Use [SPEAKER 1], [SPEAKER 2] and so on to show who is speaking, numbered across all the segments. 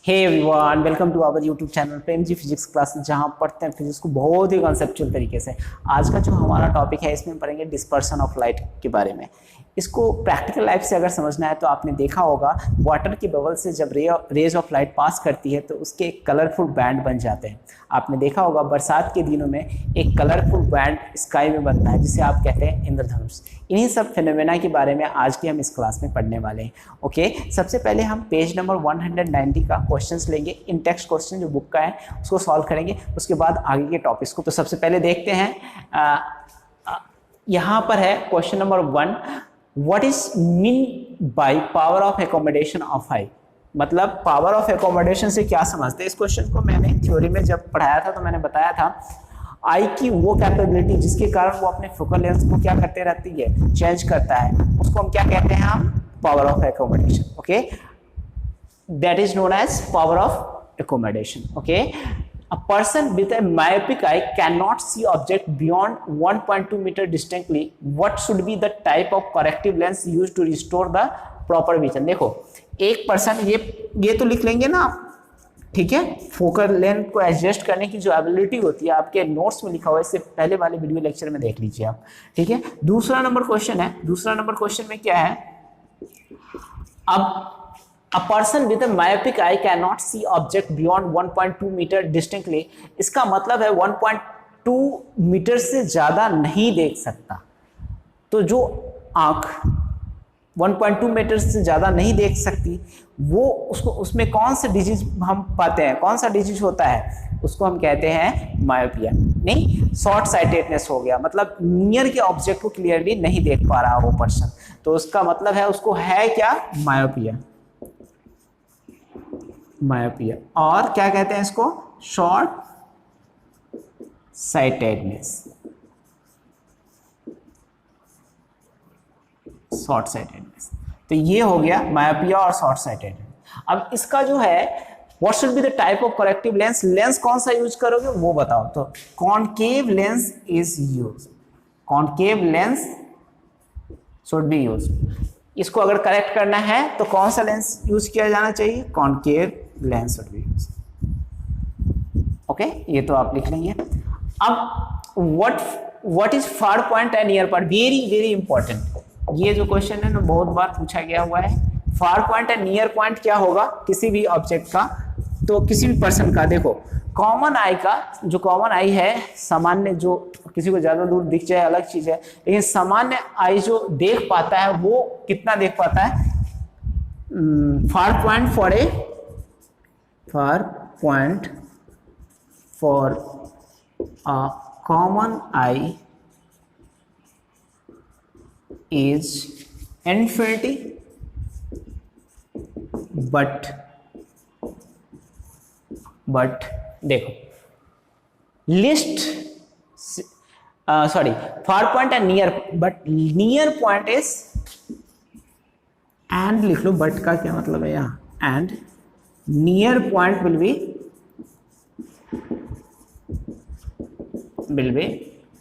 [SPEAKER 1] Hey everyone, welcome to our YouTube channel Prem ji physics classes, जहां पढ़ते हैं फिजिक्स को बहुत ही कॉन्सेप्चुअल तरीके से। आज का जो हमारा टॉपिक है इसमें पढ़ेंगे डिस्पर्सन ऑफ लाइट के बारे में। इसको प्रैक्टिकल लाइफ से अगर समझना है तो आपने देखा होगा वाटर की बबल से जब रेज ऑफ लाइट पास करती है तो उसके एक कलरफुल बैंड बन जाते हैं। आपने देखा होगा बरसात के दिनों में एक कलरफुल बैंड स्काई में बनता है जिसे आप कहते हैं इंद्रधनुष। इन्हीं सब फिनोमेना के बारे में आज की हम इस क्लास में पढ़ने वाले हैं। ओके, सबसे पहले हम पेज नंबर 190 का क्वेश्चंस लेंगे। इन टेक्स्ट क्वेश्चन जो बुक का है उसको सॉल्व करेंगे, उसके बाद आगे के टॉपिक्स को। तो सबसे पहले देखते हैं, यहाँ पर है question number 1, what is mean by power of accommodation of eye. मतलब पावर ऑफ एकोमोडेशन से क्या समझते हैं। इस क्वेश्चन को मैंने थ्योरी में जब पढ़ाया था तो मैंने बताया था आई की वो कैपेबिलिटी जिसके कारण वो अपने फोकल लेंथ को क्या करते रहती है, चेंज करता है, उसको हम क्या कहते हैं, हम power of accommodation. Okay, that is known as power of accommodation. Okay, a person with a myopic eye cannot see object beyond 1.2 meter distinctly. What should be the type of corrective lens used to restore the proper vision? देखो, एक person ये तो लिख लेंगे ना, ठीक है। Focal length को एडजस्ट करने की जो एबिलिटी होती है आपके नोट्स में लिखा हुआ है, इससे पहले वाले वीडियो लेक्चर में देख लीजिए आप, ठीक है। दूसरा नंबर क्वेश्चन है, दूसरा नंबर क्वेश्चन में क्या है, अब A person with a myopic eye cannot see object beyond 1.2 meter distinctly. इसका मतलब है 1.2 मीटर से ज्यादा नहीं देख सकता। तो जो आंख 1.2 मीटर से ज्यादा नहीं देख सकती वो उसमें कौन सा डिजीज हम पाते हैं, कौन सा डिजीज होता है, उसको हम कहते हैं मायोपिया। नहीं, शॉर्ट साइटेडनेस हो गया, मतलब नियर के ऑब्जेक्ट को क्लियरली नहीं देख पा रहा वो पर्सन, तो उसका मतलब है उसको है क्या, मायोपिया। मायोपिया, और क्या कहते हैं इसको, शॉर्ट साइटेडनेस। शॉर्ट साइटेडनेस, तो ये हो गया मायोपिया और शॉर्ट साइटेडनेस। अब इसका जो है what should be the type of corrective lens, lens कौन सा यूज करोगे वो बताओ। तो concave lens is use, concave lens should be use. इसको अगर करेक्ट करना है तो कौन सा लेंस यूज किया जाना चाहिए, concave lens should be use. Okay, ये तो आप लिख लेंगे। अब what is far point and near point, very very important. ये जो क्वेश्चन है ना बहुत बार पूछा गया हुआ है। Far point and near point क्या होगा किसी भी ऑब्जेक्ट का, तो किसी भी पर्सन का। देखो, कॉमन आई का जो कॉमन आई है, सामान्य, जो किसी को ज्यादा दूर दिख जाए अलग चीज है, लेकिन सामान्य आई जो देख पाता है वो कितना देख पाता है, far point for a common eye is infinity, but देखो list sorry far point and near, but near point is, and लिख लो, बट का क्या मतलब है यहाँ, and near point will be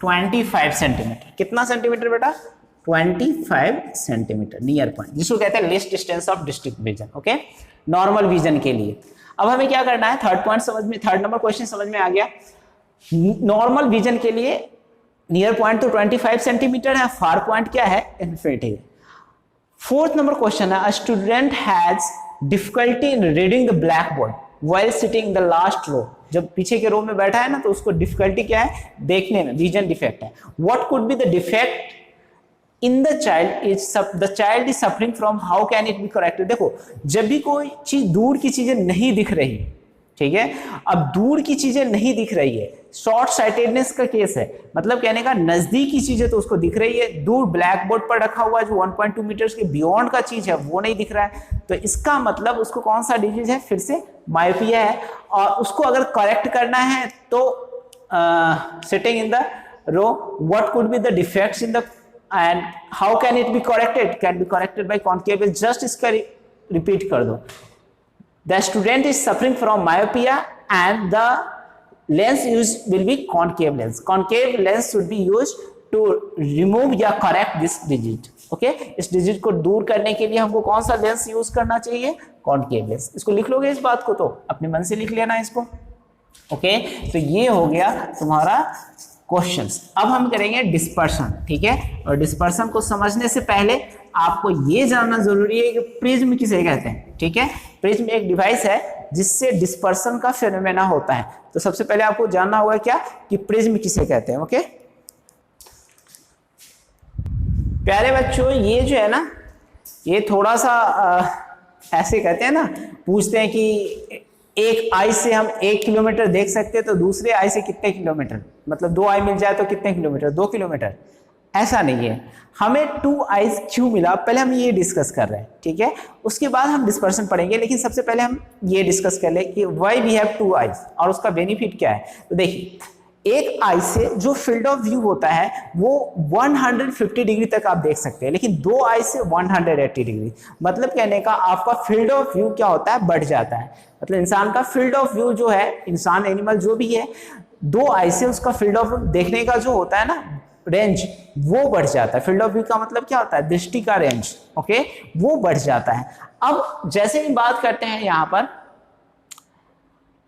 [SPEAKER 1] 25 centimetre. कितना सेंटीमीटर बेटा, 25 सेंटीमीटर नियर पॉइंट, जिसको कहते हैं least distance of district vision. Okay, normal vision के लिए। अब हमें क्या करना है, थर्ड पॉइंट समझ में, थर्ड नंबर क्वेश्चन समझ में आ गया। नॉर्मल विजन के लिए नियर पॉइंट तो 25 सेंटीमीटर है, फार पॉइंट क्या है, इन्फिनिटी है। फोर्थ नंबर क्वेश्चन है, a student has difficulty in reading the blackboard while sitting in the last row. जब पीछे के रो में बैठा है ना तो उसको डिफिकल्टी क्या है, देखने में, विजन डिफेक्ट है। What could be the defect in the child is, the child is suffering from, how can it be corrected. देखो, जब भी कोई चीज, दूर की चीजें नहीं दिख रही, ठीक है, अब दूर की चीजें नहीं दिख रही है, शॉर्ट साइटेडनेस का केस है, मतलब कहने का नजदीक की चीजें तो उसको दिख रही है, दूर ब्लैक बोर्ड पर रखा हुआ जो 1.2 मीटर्स के बियॉन्ड का चीज है वो नहीं दिख रहा है, तो इसका मतलब उसको कौन सा डिजीज है, फिर से मायोपिया है। और उसको अगर करेक्ट करना है तो sitting in the row, what could be the defects in the, and how can it be corrected, can be corrected by concave. Just इसका रिपीट कर दो, the student is suffering from myopia and the lens used will be concave lens. Concave lens should be used to remove या correct this digit. Okay. इस digit को दूर करने के लिए हमको कौन सा लेंस यूज करना चाहिए? Concave lens. इसको लिख लोगे इस बात को, तो अपने मन से लिख लेना इसको। ओके, तो ये हो गया तुम्हारा क्वेश्चंस। अब हम करेंगे डिस्पर्शन, ठीक है। और डिस्पर्शन को समझने से पहले आपको ये जानना जरूरी है कि प्रिज्म किसे कहते हैं, ठीक है। प्रिज्म एक डिवाइस है जिससे डिस्पर्शन का फेनोमेना होता है। तो सबसे पहले आपको जानना होगा क्या कि प्रिज्म किसे कहते हैं। ओके प्यारे बच्चों, ये जो है ना, ये थोड़ा सा ऐसे कहते हैं ना, पूछते हैं कि एक आई से हम 1 किलोमीटर देख सकते हैं, तो दूसरे आई से कितने किलोमीटर, मतलब 2 आई मिल जाए तो कितने किलोमीटर? 2 किलोमीटर। ऐसा नहीं है, हमें 2 आईज क्यों मिला, पहले हम ये डिस्कस कर रहे हैं, ठीक है। उसके बाद हम डिस्पर्शन पढ़ेंगे, लेकिन सबसे पहले हम ये डिस्कस कर ले कि व्हाई वी हैव 2 आईज और उसका बेनिफिट क्या है। तो देखिए, एक आई से जो फील्ड ऑफ व्यू होता है वो 150 डिग्री तक आप देख सकते हैं, लेकिन 2 आई से 180 डिग्री। मतलब कहने का आपका फील्ड ऑफ व्यू क्या होता है? बढ़ जाता है। मतलब इंसान का फील्ड ऑफ व्यू जो है, इंसान एनिमल जो भी है, 2 आई से उसका फील्ड ऑफ व्यू देखने का जो होता है ना रेंज, वो बढ़ जाता है। फील्ड ऑफ व्यू का मतलब क्या होता है? दृष्टि का रेंज, ओके, वो बढ़ जाता है। अब जैसे ही बात करते हैं यहाँ पर,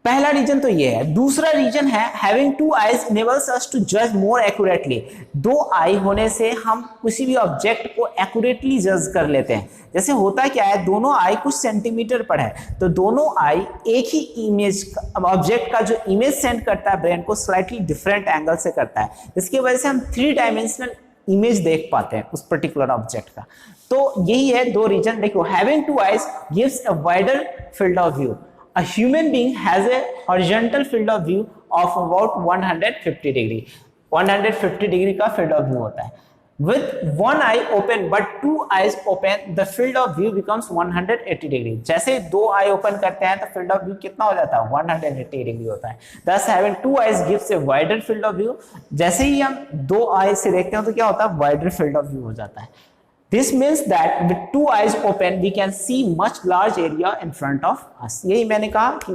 [SPEAKER 1] पहला रीजन तो ये है। दूसरा रीजन है having 2 eyes enables us to जज मोर एक्यूरेटली। 2 आई होने से हम किसी भी ऑब्जेक्ट को एक्यूरेटली जज कर लेते हैं। जैसे होता क्या है, दोनों आई कुछ सेंटीमीटर पर है, तो दोनों आई एक ही इमेज ऑब्जेक्ट का जो इमेज सेंड करता है ब्रेन को स्लाइटली डिफरेंट एंगल से करता है, जिसकी वजह से हम 3 डायमेंशनल इमेज देख पाते हैं उस पर्टिकुलर ऑब्जेक्ट का। तो यही है 2 रीजन। देखो, having 2 eyes gives a wider field of view. A human being has a horizontal field of view of about 150 degree. 150 degree का field of view होता है। With 1 eye open but 2 eyes open, the field of view becomes 180 degree. जैसे 2 eye open करते हैं तो field of view कितना हो जाता है? 180 डिग्री होता है। Thus having 2 eyes gives a wider field of view. जैसे ही हम 2 eye से देखते हैं तो क्या होता है? Wider field of view हो जाता है। This means that with 2 eyes open, we can see much large area in front of us. यही मैंने कहा कि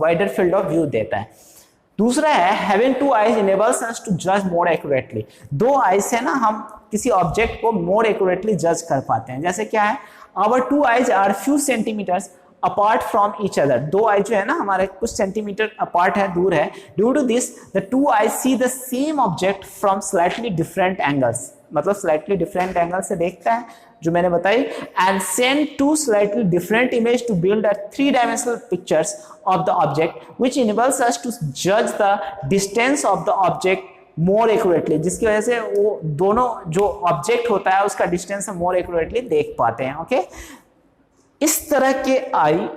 [SPEAKER 1] wider field of view देता है। दूसरा है having 2 eyes enables us to judge more accurately. 2 eyes से ना हम किसी ऑब्जेक्ट को more accurately जज कर पाते हैं। जैसे क्या है, our 2 eyes are few centimeters apart from each other. 2 आई जो है ना हमारे कुछ सेंटीमीटर अपार्ट है, दूर है। Due to this, the 2 eyes see the same object from slightly different angles. मतलब स्लाइटली डिफरेंट एंगल से देखता है, जो मैंने बताई, and send 2 slightly different image to build a 3 dimensional pictures of the object which enables us to जज the distance of the object more accurately, जिसकी वजह से वो दोनों जो ऑब्जेक्ट होता है उसका डिस्टेंस मोर एक्यूरेटली देख पाते हैं। ओके, इस तरह के आई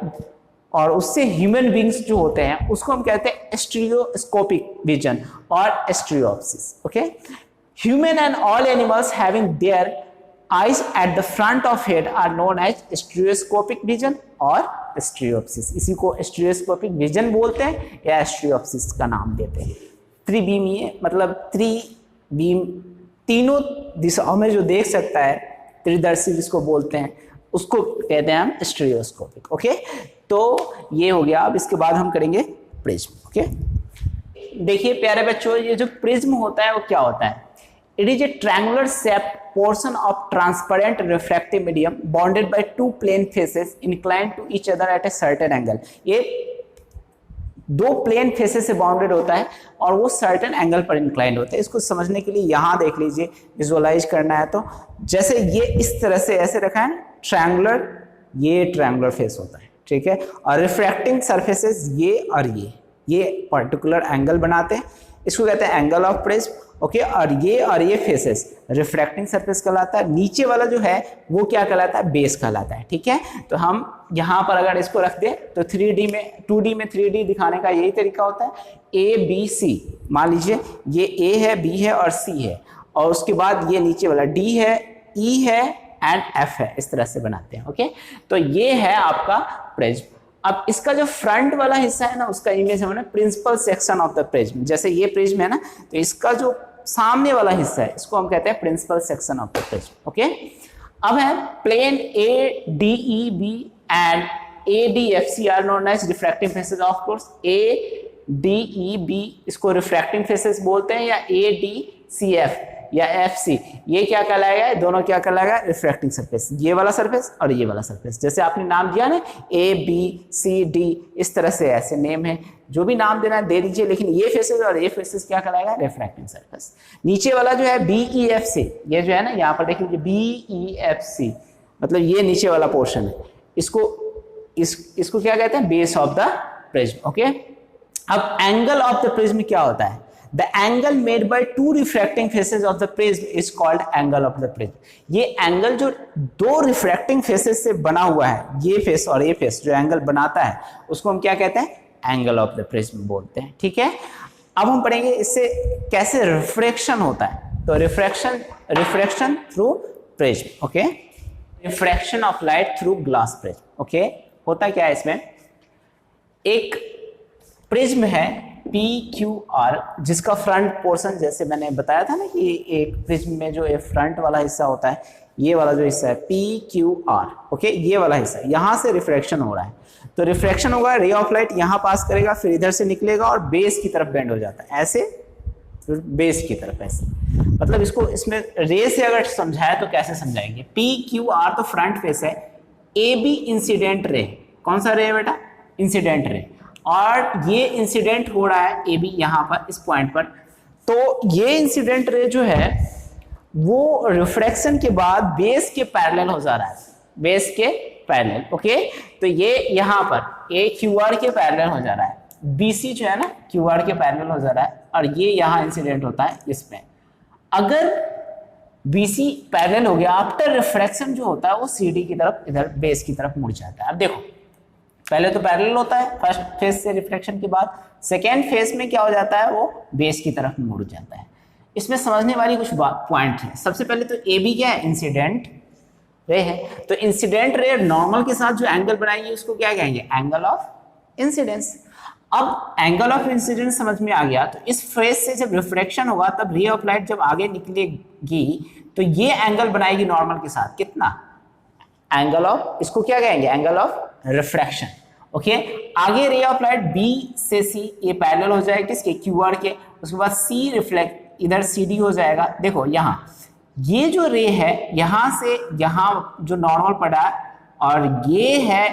[SPEAKER 1] और उससे ह्यूमन बींग्स जो होते हैं उसको हम कहते हैं स्टीरियोस्कोपिक विजन और stereopsis. Okay, human and all animals having their eyes at the front of head are known as stereoscopic vision और stereopsis। इसी को stereoscopic vision बोलते हैं या stereopsis का नाम देते हैं। त्रिबीमीय मतलब त्रिबीम, तीनों दिशाओं में जो देख सकता है, त्रिदर्शी जिसको बोलते हैं, उसको कहते हैं हम stereoscopic। ओके, तो ये हो गया। अब इसके बाद हम करेंगे प्रिज्म। ओके, देखिए प्यारे बच्चों, ये जो प्रिज्म होता है वो क्या होता है? It is a triangular shaped portion of transparent refractive medium bounded by 2 plane faces inclined to each other at a certain angle. ये 2 प्लेन फेसेस से बाउंडेड होता है और वो सर्टेन एंगल पर इंक्लाइंड होता है। इसको समझने के लिए यहाँ देख लीजिए, विजुअलाइज करना है तो जैसे ये इस तरह से ऐसे रखा है ट्रायंगुलर, ये ट्रायंगुलर फेस होता है, ठीक है। और रिफ्रैक्टिंग सरफेसेस ये और ये पर्टिकुलर एंगल बनाते हैं, इसको कहते हैं एंगल ऑफ प्रिज्म। ओके, और ये फेसेस रिफ्रैक्टिंग सरफेस कहलाता है। नीचे वाला जो है वो क्या कहलाता है? बेस कहलाता है, ठीक है। तो हम यहाँ पर अगर इसको रख दें तो 3D में 2D में 3D दिखाने का यही तरीका होता है। A B C, मान लीजिए ये A है, B है और C है, और उसके बाद ये नीचे वाला D है, E है एंड F है, इस तरह से बनाते हैं। ओके, तो ये है आपका प्रिज्म। अब इसका जो फ्रंट वाला हिस्सा है ना, उसका इमेज है principal section of the prism. जैसे ये प्रिज्म है ना, तो इसका जो सामने वाला हिस्सा है इसको हम कहते हैं principal section of the prism. Okay, अब है plane ADEB and ADFC are known as refracting faces. Of course ADEB इसको रिफ्रैक्टिंग फेसेस बोलते हैं, या ADCF या FC, ये क्या कहलाएगा, दोनों क्या कहलाएगा, रिफ्रैक्टिंग सरफेस, ये वाला सरफेस और ये वाला सरफेस। जैसे आपने नाम दिया ना ABCD, इस तरह से ऐसे नेम है, जो भी नाम देना है दे दीजिए, लेकिन ये फेसेस और ये फेसेस क्या कहलाएगा, रिफ्रैक्टिंग सरफेस। नीचे वाला जो है BEFC, ये जो है ना यहाँ पर देख लीजिए BEFC, मतलब ये नीचे वाला पोर्शन है, इसको क्या कहते हैं, base of the prism. Okay, अब एंगल ऑफ द प्रिज्म क्या होता है, the angle made by two refracting faces of the prism is called angle of the prism. ये एंगल जो दो रिफ्रैक्टिंग फेसेस से बना हुआ है, ये फेस और ये फेस जो एंगल बनाता है, उसको हम क्या कहते हैं, एंगल ऑफ द प्रिज्म बोलते हैं। ठीक है, अब हम पढ़ेंगे इससे कैसे रिफ्रैक्शन होता है। तो refraction through prism. Okay, refraction of light through glass prism. Okay, होता क्या है, इसमें एक प्रिज्म है PQR, जिसका फ्रंट पोर्शन, जैसे मैंने बताया था ना कि एक प्रिज्म में जो ये फ्रंट वाला हिस्सा होता है, ये वाला जो हिस्सा है PQR, ओके, ये वाला हिस्सा, यहां से रिफ्रैक्शन हो रहा है। तो रिफ्रैक्शन होगा, रे ऑफ लाइट यहां पास करेगा, फिर इधर से निकलेगा और बेस की तरफ बेंड हो जाता है, ऐसे फिर बेस की तरफ ऐसे। मतलब इसको इसमें रे से अगर समझाए तो कैसे समझाएंगे, PQR तो फ्रंट फेस है, AB इंसिडेंट रे, कौन सा रे है बेटा, इंसिडेंट रे, और ये इंसिडेंट हो रहा है AB यहाँ पर इस पॉइंट पर। तो ये इंसिडेंट रे जो है वो रिफ्रैक्शन के बाद बेस के पैरेलल हो जा रहा है, बेस के पैरेलल। ओके, तो ये यहाँ पर AQR के पैरेलल हो जा रहा है, BC जो है ना QR के पैरेलल हो जा रहा है, और ये यहाँ इंसिडेंट होता है इसमें। अगर BC पैरेलल हो गया, आफ्टर रिफ्रैक्शन जो होता है वो CD की तरफ, इधर बेस की तरफ मुड़ जाता है। अब देखो, पहले तो पैरेलल होता है फर्स्ट फेज से रिफ्लेक्शन के बाद, सेकेंड फेज में क्या हो जाता है, वो बेस की तरफ मुड़ जाता है। इसमें समझने वाली कुछ पॉइंट है। सबसे पहले तो AB क्या है, इंसिडेंट रे है, तो इंसिडेंट रे नॉर्मल के साथ जो एंगल बनाएंगे उसको क्या कहेंगे, एंगल ऑफ इंसिडेंस। अब एंगल ऑफ इंसिडेंस समझ में आ गया, तो इस फेज से जब रिफ्रैक्शन होगा तब रे ऑफ लाइट जब आगे निकलेगी तो ये एंगल बनाएगी नॉर्मल के साथ, कितना, एंगल ऑफ, इसको क्या कहेंगे, एंगल ऑफ रिफ्रैक्शन। ओके, आगे रे ऑफ लाइट B से C ये पैरेलल हो जाएगा किसके, QR के, उसके बाद C रिफ्लेक्ट इधर CD हो जाएगा। देखो यहाँ ये जो रे है यहां से यहाँ जो नॉर्मल पड़ा, और ये है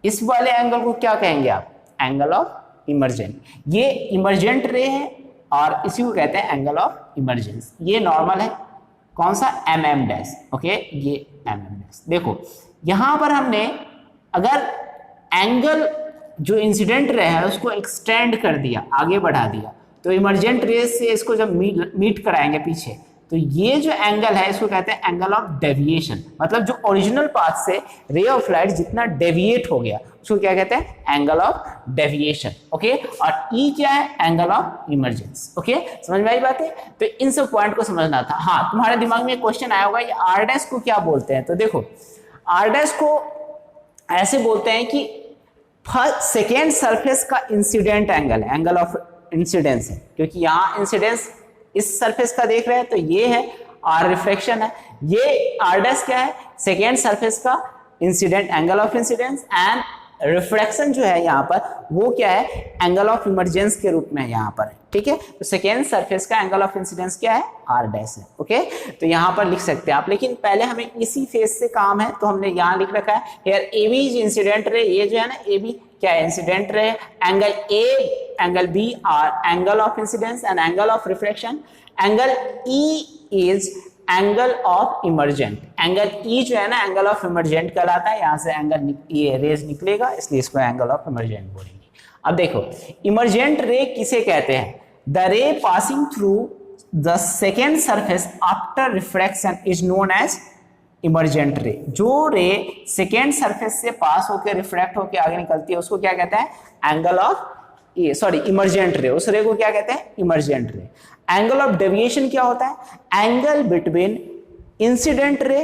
[SPEAKER 1] इस वाले एंगल को क्या कहेंगे आप, एंगल ऑफ इमर्जेंट। ये इमर्जेंट रे है और इसी को कहते हैं एंगल ऑफ इमर्जेंस। ये नॉर्मल है, कौन सा, MM डैश। ओके, ये MM डैश। देखो यहां पर हमने अगर एंगल जो इंसिडेंट रे है उसको एक्सटेंड कर दिया, आगे बढ़ा दिया, तो इमर्जेंट रे से इसको जब मीट कराएंगे पीछे, तो ये जो एंगल है इसको कहते हैं एंगल ऑफ डेविएशन। मतलब जो ओरिजिनल पाथ से रे ऑफ लाइट जितना डेविएट हो गया उसको क्या कहते हैं, एंगल ऑफ डेविएशन। ओके, और E क्या है, एंगल ऑफ इमर्जेंस। ओके, समझ में आई बात है। तो इन सब पॉइंट को समझना था। हाँ, तुम्हारे दिमाग में क्वेश्चन आया होगा ये R डैश को क्या बोलते हैं। तो देखो R डैश को ऐसे बोलते हैं कि सेकेंड सरफेस का इंसिडेंट एंगल है, एंगल ऑफ इंसिडेंस है, क्योंकि यहाँ इंसिडेंस इस सरफेस का देख रहे हैं, तो ये है R रिफ्लेक्शन है, ये R डैश क्या है, सेकेंड सरफेस का incident angle of incidence, and refraction जो है यहाँ पर वो क्या है, एंगल ऑफ इमर्जेंस के रूप में यहाँ पर है। ठीक है, तो सेकेंड सरफेस का एंगल ऑफ इंसिडेंस क्या है, R डैश है। ओके, तो यहाँ पर लिख सकते हैं आप, लेकिन पहले हमें इसी फेस से काम है तो हमने यहाँ लिख रखा है here AB is incident ray. ये जो है ना AB क्या है, incident ray, angle A angle B R angle of incidence and angle of refraction, angle E is angle of emergent. Angle E जो है ना एंगल ऑफ इमर्जेंट कहलाता है, यहाँ से एंगल ये रेज निकलेगा, इसलिए इसको एंगल ऑफ इमर्जेंट बोलेंगे। अब देखो इमर्जेंट रे किसे कहते हैं, the ray passing through the second surface after refraction is known as emergent ray. जो रे सेकेंड सरफेस से पास होकर रिफ्रैक्ट होकर आगे निकलती है उसको क्या कहते हैं, एंगल ऑफ इमर्जेंट रे। उस रे को क्या कहते हैं, इमर्जेंट रे। एंगल ऑफ डेविएशन क्या होता है, angle between incident ray,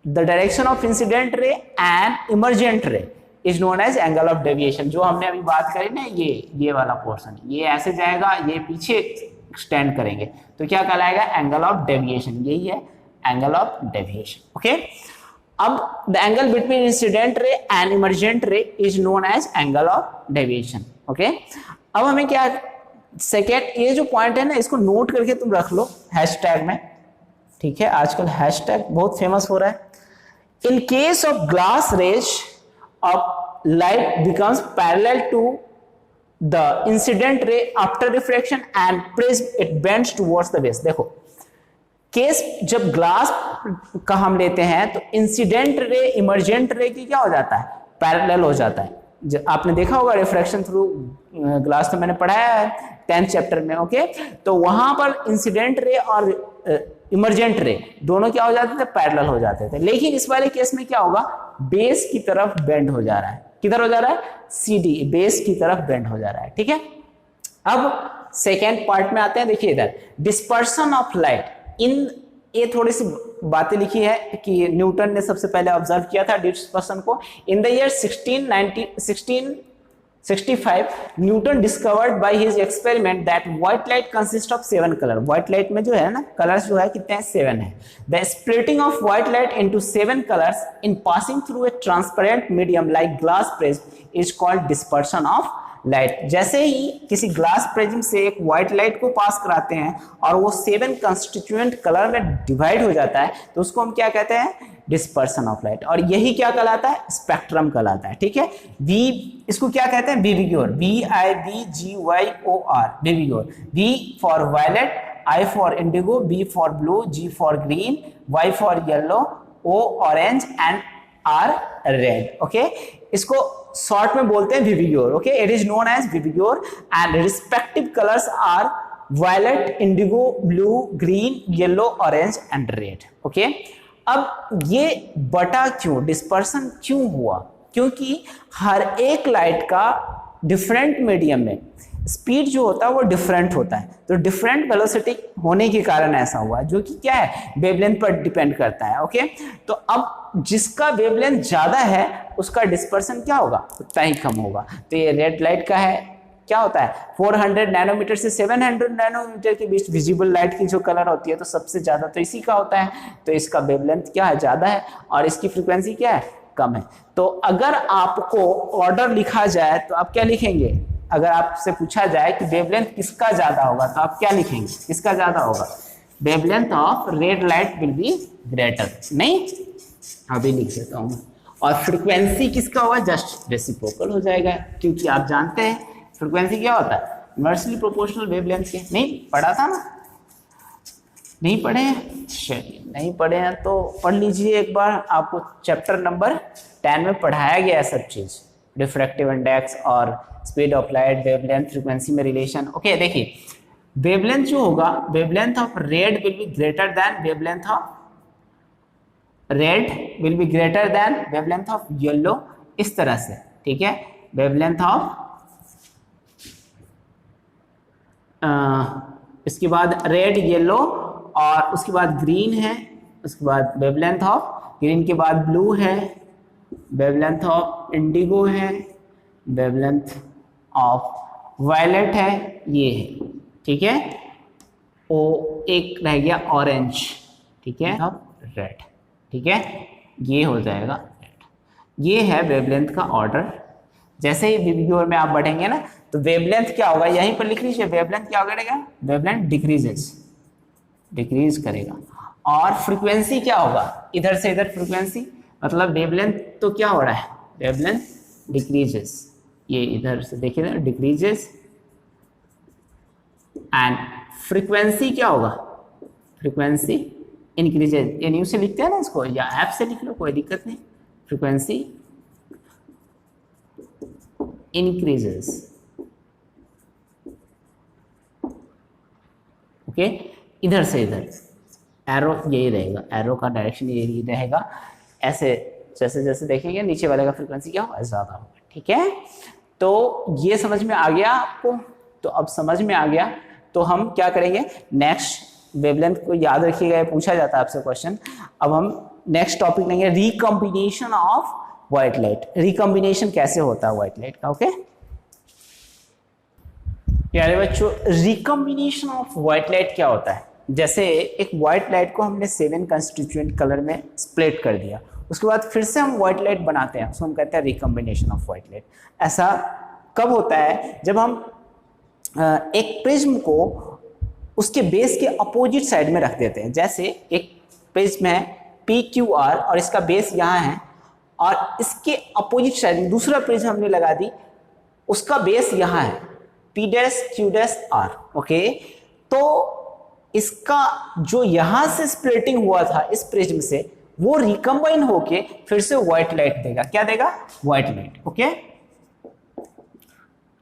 [SPEAKER 1] the direction of incident ray and emergent ray is known as angle of deviation. जो हमने अभी बात करी ना, ये वाला पोर्शन, ये ऐसे जाएगा, ये पीछे एक्सटेंड करेंगे तो क्या कहलाएगा, एंगल ऑफ डेविएशन। यही है एंगल ऑफ डेविएशन। ओके, अब the angle between incident ray and emergent ray is known as angle of deviation. Okay, अब हमें क्या सेकेंड, ये जो पॉइंट है ना इसको नोट करके तुम रख लो हैशटैग में, ठीक है, आजकल हैशटैग बहुत फेमस हो रहा है। In case of glass rays of light becomes parallel to the incident ray after refraction and prism it bends towards the base. देखो केस जब ग्लास का हम लेते हैं तो इंसिडेंट रे इमर्जेंट रे की क्या हो जाता है, पैरेलल हो जाता है। जब आपने देखा होगा रिफ्रैक्शन थ्रू ग्लास, तो मैंने पढ़ाया है 10th चैप्टर में, ओके। तो वहां पर इंसिडेंट रे और इमर्जेंट रे दोनों क्या हो जाते थे, पैरेलल हो जाते थे। लेकिन इस वाले केस में क्या होगा, बेस की तरफ बेंड हो जा रहा है। किधर हो जा रहा है, CD, बेस की तरफ बेंड हो जा रहा है, ठीक है। अब सेकेंड पार्ट में आते हैं, देखिए इधर डिस्पर्सन ऑफ लाइट इन, ये थोड़ी सी बातें लिखी है कि न्यूटन ने सबसे पहले ऑब्जर्व किया था डिस्पर्सन को। In the year 1665 Newton discovered by his experiment that white light consist of 7 colour. White light में जो है ना कलर्स जो है कितने हैं, 7 है। The splitting of white light into 7 colours in passing through a transparent medium like glass prism is called dispersion of light. जैसे ही किसी ग्लास प्रिज्म से एक व्हाइट लाइट को पास कराते हैं और वो 7 कंस्टिट्यूएंट कलर में डिवाइड हो जाता है, तो उसको हम क्या कहते हैं, डिस्पर्सन ऑफ लाइट। और यही क्या कहलाता है, स्पेक्ट्रम कहलाता है, ठीक है। वी, इसको क्या कहते हैं, विविग्योर, VIVGYOR, विविग्योर। V for violet, I for Indigo, B for blue, G for green, Y for yellow, O orange and R red, okay. इसको शॉर्ट में बोलते हैं विविग्योर, okay. It is known as विविग्योर and respective colours are violet, Indigo, blue, green, yellow, orange and red, okay. अब ये बटा क्यों, dispersion क्यों हुआ, क्योंकि हर एक लाइट का डिफरेंट मीडियम में स्पीड जो होता है वो डिफरेंट होता है। तो डिफरेंट वेलोसिटी होने के कारण ऐसा हुआ, जो कि क्या है, वेवलेंथ पर डिपेंड करता है, ओके। तो अब जिसका वेवलेंथ ज्यादा है उसका डिस्पर्सन क्या होगा, उतना ही कम होगा। तो ये रेड लाइट का है, क्या होता है, 400 नैनोमीटर से 700 नैनोमीटर के बीच विजिबल लाइट की जो कलर होती है, तो सबसे ज्यादा तो इसी का होता है। तो इसका वेवलेंथ क्या है, ज्यादा है, और इसकी फ्रीक्वेंसी क्या है, कम है। तो अगर आपको ऑर्डर लिखा जाए तो आप क्या लिखेंगे, अगर आपसे पूछा जाए कि वेवलेंथ किसका ज्यादा होगा तो आप क्या लिखेंगे, किसका ज्यादा होगा, wavelength of red light will be greater, नहीं, अभी लिख देता हूं। और फ्रीक्वेंसी किसका होगा, जस्ट रेसिप्रोकल हो जाएगा, क्योंकि आप जानते हैं फ्रीक्वेंसी क्या होता है, इनवर्सली प्रोपोर्शनल वेवलेंथ के। नहीं पढ़ा था ना, नहीं पढ़े हैं, चलिए नहीं पढ़े हैं तो पढ़ लीजिए एक बार, आपको चैप्टर नंबर 10 में पढ़ाया गया है सब चीज, रिफ्रैक्टिव इंडेक्स और speed of light, wavelength, frequency में रिलेशन, ओके। देखिए वेवलेंथ जो होगा, wavelength of red will be greater than wavelength of red will be greater than wavelength of yellow, इस तरह से, ठीक है। वेवलेंथ ऑफ इसके बाद रेड, येलो, और उसके बाद ग्रीन है, उसके बाद वेवलेंथ ऑफ ग्रीन के बाद ब्लू है, वेवलेंथ ऑफ इंडिगो है, वेवलेंथ ऑफ वायलेट है, ये है, ठीक है। ओ एक रह गया ऑरेंज, ठीक है, अब रेड, ठीक है, ये हो जाएगा रेड। ये है वेवलेंथ का ऑर्डर। जैसे ही विविग्योर में आप बढ़ेंगे ना तो वेवलेंथ क्या होगा, यहीं पर लिख लीजिए, वेवलेंथ क्या करेगा, वेवलेंथ डिक्रीजेस, डिक्रीज करेगा। और फ्रीक्वेंसी क्या होगा, इधर से इधर फ्रीक्वेंसी, मतलब वेवलेंथ तो क्या हो रहा है, वेवलेंथ डिक्रीजेस, ये इधर से देखिए ना, डिक्रीजेस, एंड फ्रीक्वेंसी क्या होगा, फ्रीक्वेंसी इंक्रीजेस। ये न्यू से लिखते हैं ना इसको, या ऐप से लिख लो, कोई दिक्कत नहीं। Frequency increases, okay. इधर से इधर एरो यही रहेगा, एरो का डायरेक्शन यही रहेगा। ऐसे जैसे जैसे देखेंगे नीचे वाले का फ्रीक्वेंसी क्या होगा, ज्यादा होगा, ठीक है। तो ये समझ में आ गया आपको, तो अब समझ में आ गया तो हम क्या करेंगे, नेक्स्ट वेवलेंथ को याद रखिएगा, पूछा जाता है आपसे क्वेश्चन। अब हम नेक्स्ट टॉपिक लेंगे, recombination of white light. Recombination कैसे होता है व्हाइट लाइट का, ओके प्यारे बच्चों। रिकॉम्बिनेशन ऑफ व्हाइट लाइट क्या होता है, जैसे एक व्हाइट लाइट को हमने 7 कंस्टिट्यूएंट कलर में स्प्लिट कर दिया, उसके बाद फिर से हम व्हाइट लाइट बनाते हैं, उसको हम कहते हैं रिकॉम्बिनेशन ऑफ व्हाइट लाइट। ऐसा कब होता है, जब हम एक प्रिज्म को उसके बेस के अपोजिट साइड में रख देते हैं। जैसे एक प्रिज्म है PQR और इसका बेस यहाँ है, और इसके अपोजिट साइड में दूसरा प्रिज्म हमने लगा दी, उसका बेस यहाँ है P', Q', R। ओके, तो इसका जो यहाँ से स्प्लिटिंग हुआ था इस प्रिज्म से, वो रिकम्बाइन होके फिर से व्हाइट लाइट देगा। क्या देगा? White light. ओके,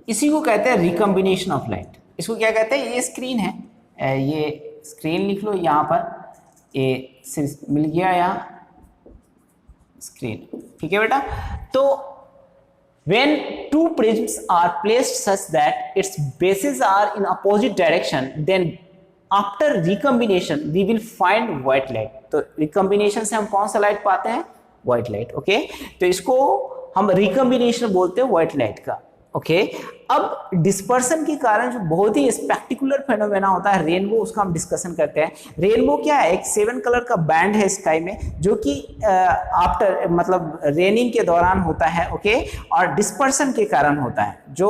[SPEAKER 1] इसी को कहते हैं रिकम्बिनेशन ऑफ लाइट। इसको क्या कहते हैं? ये स्क्रीन है, ये स्क्रीन लिख लो यहाँ पर, ये मिल गया यहाँ स्क्रीन। ठीक है बेटा। तो when two prisms are placed such that its bases are in opposite direction, then after recombination we will find white light। तो recombination से हम कौन सा लाइट पाते हैं? white light। ओके, तो इसको हम recombination बोलते हैं white light का। ओके, अब डिस्पर्सन के कारण जो बहुत ही स्पेक्टिकुलर फेनोमेना होता है रेनबो, उसका हम डिस्कशन करते हैं। रेनबो क्या है? एक 7 कलर का बैंड है स्काई में, जो कि आफ्टर मतलब रेनिंग के दौरान होता है। ओके, और डिस्पर्सन के कारण होता है। जो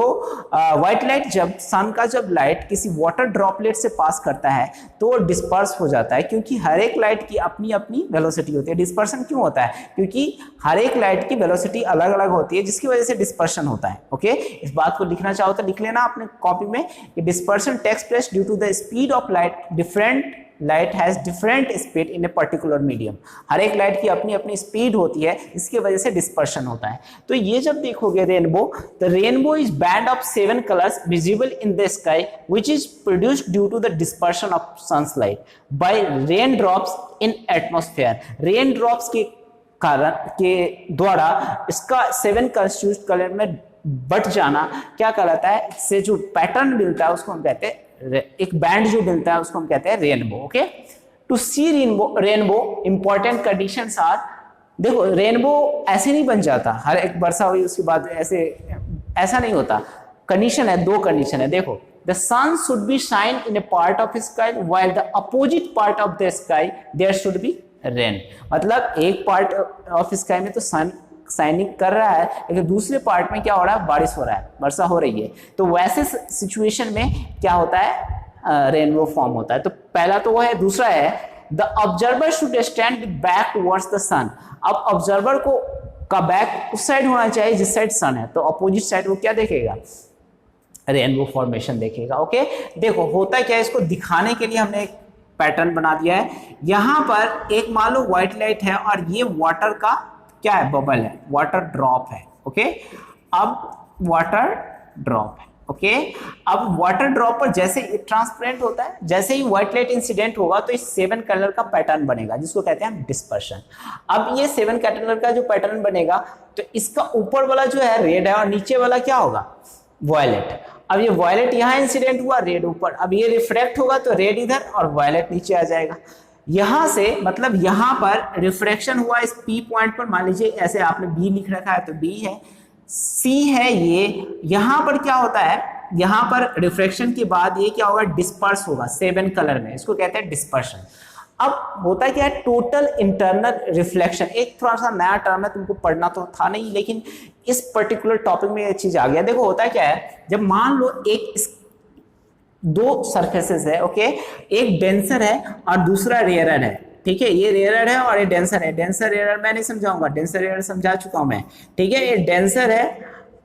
[SPEAKER 1] व्हाइट लाइट जब सन का जब लाइट किसी वाटर ड्रॉपलेट से पास करता है तो वो डिस्पर्स हो जाता है, क्योंकि हर एक लाइट की अपनी अपनी वेलोसिटी होती है। डिस्पर्सन क्यों होता है? क्योंकि हर एक लाइट की वेलोसिटी अलग अलग होती है, जिसकी वजह से डिस्पर्शन होता है। ओके, इस बात को लिखना चाहो तो लिख लेना अपने कॉपी में कि dispersion takes place due to the speed of light. Different light has different speed in a particular medium. हर एक लाइट की अपनी अपनी स्पीड होती है, इसकी वजह से डिस्पर्शन होता है। तो ये जब देखोगे rainbow, the rainbow is band of 7 colours visible in the sky which is produced due to the dispersion of sun's light by raindrops in atmosphere. Raindrops के कारण के द्वारा इसका 7 कंस्टिट्यूट कलर में बट जाना क्या कहलाता है? इससे जो पैटर्न मिलता है उसको हम कहते हैं, एक बैंड जो मिलता है उसको हम कहते हैं rainbow. Okay, to see rainbow important conditions are, देखो रेनबो ऐसे नहीं बन जाता, हर एक वर्षा हुई उसके बाद ऐसा नहीं होता। कंडीशन है, 2 कंडीशन है। देखो, the sun should be shine in a part of sky while the opposite part of the sky there should be rain. मतलब एक पार्ट ऑफ स्काई में तो सन शाइनिंग कर रहा है, लेकिन दूसरे पार्ट में क्या हो रहा है? बारिश हो रहा है, वर्षा हो रही है। तो वैसे सिचुएशन में क्या होता है? रेनबो फॉर्म होता है। तो पहला तो वो है। दूसरा है the observer should stand with back towards the sun. अब ऑब्जर्वर को का बैक उस साइड होना चाहिए जिस साइड सन है, तो अपोजिट साइड वो क्या देखेगा? रेनबो फॉर्मेशन देखेगा। ओके, देखो होता क्या है, इसको दिखाने के लिए हमने एक पैटर्न बना दिया है। यहां पर एक मान लो व्हाइट लाइट है और ये वाटर का क्या है? बबल है, वाटर ड्रॉप है। ओके, अब वाटर ड्रॉप है। ओके, अब वाटर ड्रॉप पर जैसे ट्रांसपेरेंट होता है, जैसे ही व्हाइट लाइट इंसिडेंट होगा तो इस 7 कलर का पैटर्न बनेगा, जिसको कहते हैं डिस्पर्शन। अब ये 7 कलर का जो पैटर्न बनेगा, तो इसका ऊपर वाला जो है रेड है और नीचे वाला क्या होगा? वायलेट। अब ये वायलेट यहाँ इंसिडेंट हुआ, रेड ऊपर, अब ये रिफ्रैक्ट होगा तो रेड इधर और वायलेट नीचे आ जाएगा। यहां से मतलब यहां पर रिफ्रैक्शन हुआ इस P पॉइंट पर, मान लीजिए ऐसे आपने B लिख रखा है तो B है, C है ये। यहां पर क्या होता है? यहां पर रिफ्रैक्शन के बाद ये क्या होगा? डिस्पर्स होगा 7 कलर में, इसको कहते हैं डिस्पर्शन। अब होता क्या है? Total internal reflection. एक थोड़ा सा नया टर्म है, तुमको पढ़ना तो था नहीं, लेकिन इस पर्टिकुलर टॉपिक में ये चीज आ गया। देखो होता क्या है, जब मान लो एक 2 सरफेसेस है। ओके, एक डेंसर है और दूसरा रेयरर है। ठीक है, ये रेयरर है और ये डेंसर है। डेंसर रेयरर मैं नहीं समझाऊंगा, डेंसर रेयरर समझा चुका हूं मैं। ठीक है, ये डेंसर है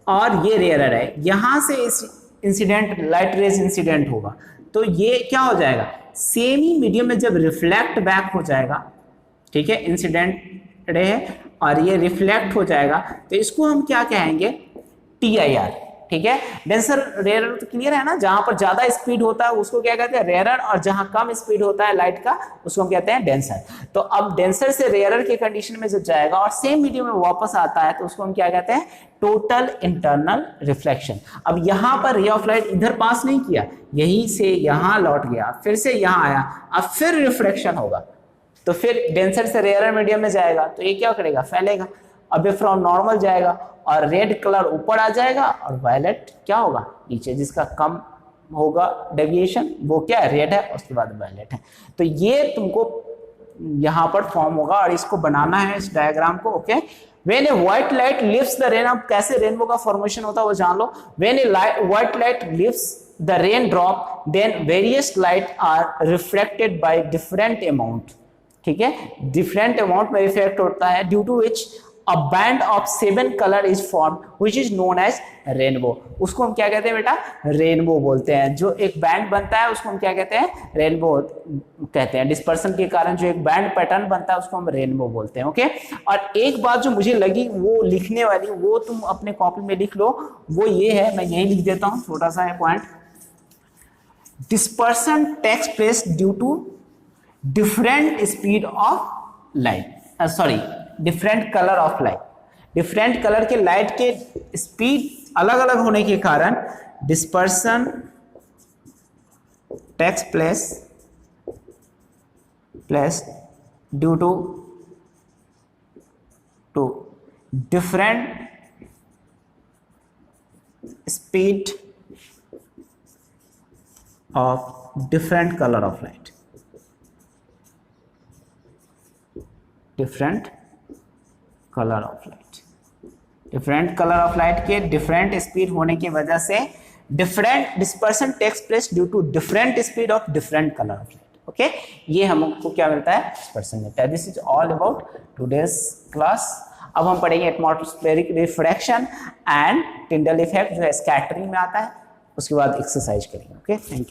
[SPEAKER 1] और ये रेयरर है। यहां से इस इंसिडेंट लाइट रेज इंसिडेंट होगा तो ये क्या हो जाएगा? सेम ही मीडियम में जब रिफ्लेक्ट बैक हो जाएगा, ठीक है, इंसिडेंट रे है और ये रिफ्लेक्ट हो जाएगा, तो इसको हम क्या कहेंगे? TIR। ठीक है, डेंसर रेयरर तो क्लियर है ना? जहां पर ज्यादा स्पीड होता है उसको क्या कहते हैं? रेयरर, और जहां कम स्पीड होता है लाइट का उसको हम कहते हैं डेंसर। तो अब डेंसर से रेयरर के कंडीशन में जब जाएगा और सेम मीडियम में वापस आता है तो उसको हम क्या कहते हैं? Total internal reflection. अब यहां पर रे ऑफ लाइट इधर पास नहीं किया, यहीं से यहां लौट गया, फिर से यहां आया, अब फिर रिफ्लेक्शन होगा, तो फिर डेंसर से रेयरर मीडियम में जाएगा तो ये क्या करेगा? फैलेगा। अब ये फ्रॉम नॉर्मल जाएगा और रेड कलर ऊपर आ जाएगा और वायलेट क्या होगा? नीचे, जिसका कम होगा डेविएशन वो क्या है? रेड है, उसके बाद वायलेट है। तो ये तुमको यहाँ पर फॉर्म होगा और इसको बनाना है इस डायग्राम को। Okay, when a white light lifts the rain, अब कैसे रेनबो का फॉर्मेशन होता है वो जान लो। When a white light lifts the raindrop, then various light are refracted by different amount. ठीक है, different amount में reflect होता है, due to which a band of 7 color is formed, which is known as rainbow. उसको हम क्या कहते हैं बेटा? रेनबो बोलते हैं. जो एक बैंड बनता है उसको हम क्या कहते हैं? रेनबो कहते हैं. डिस्पर्सन के कारण जो एक बैंड पैटर्न बनता है उसको हम रेनबो बोलते हैं. ओके. और एक बात जो मुझे लगी वो लिखने वाली, वो तुम अपने कॉपी में लिख लो, वो ये है, मैं यही लिख देता हूँ, छोटा सा है point. Dispersion takes place due to different speed of light. different color of light. different color के light के speed अलग अलग होने के कारण dispersion takes place due to different speed of different color of light. different color of light. different color of light के different speed होने की वजह से different dispersion takes place due to different speed of different color of light. Okay, ये हमको क्या मिलता है? dispersion मिलता है. This is all about today's class. अब हम पढ़ेंगे atmospheric refraction and Tyndall effect जो है स्कैटरिंग में आता है, उसके बाद एक्सरसाइज करेंगे. Okay, thank you.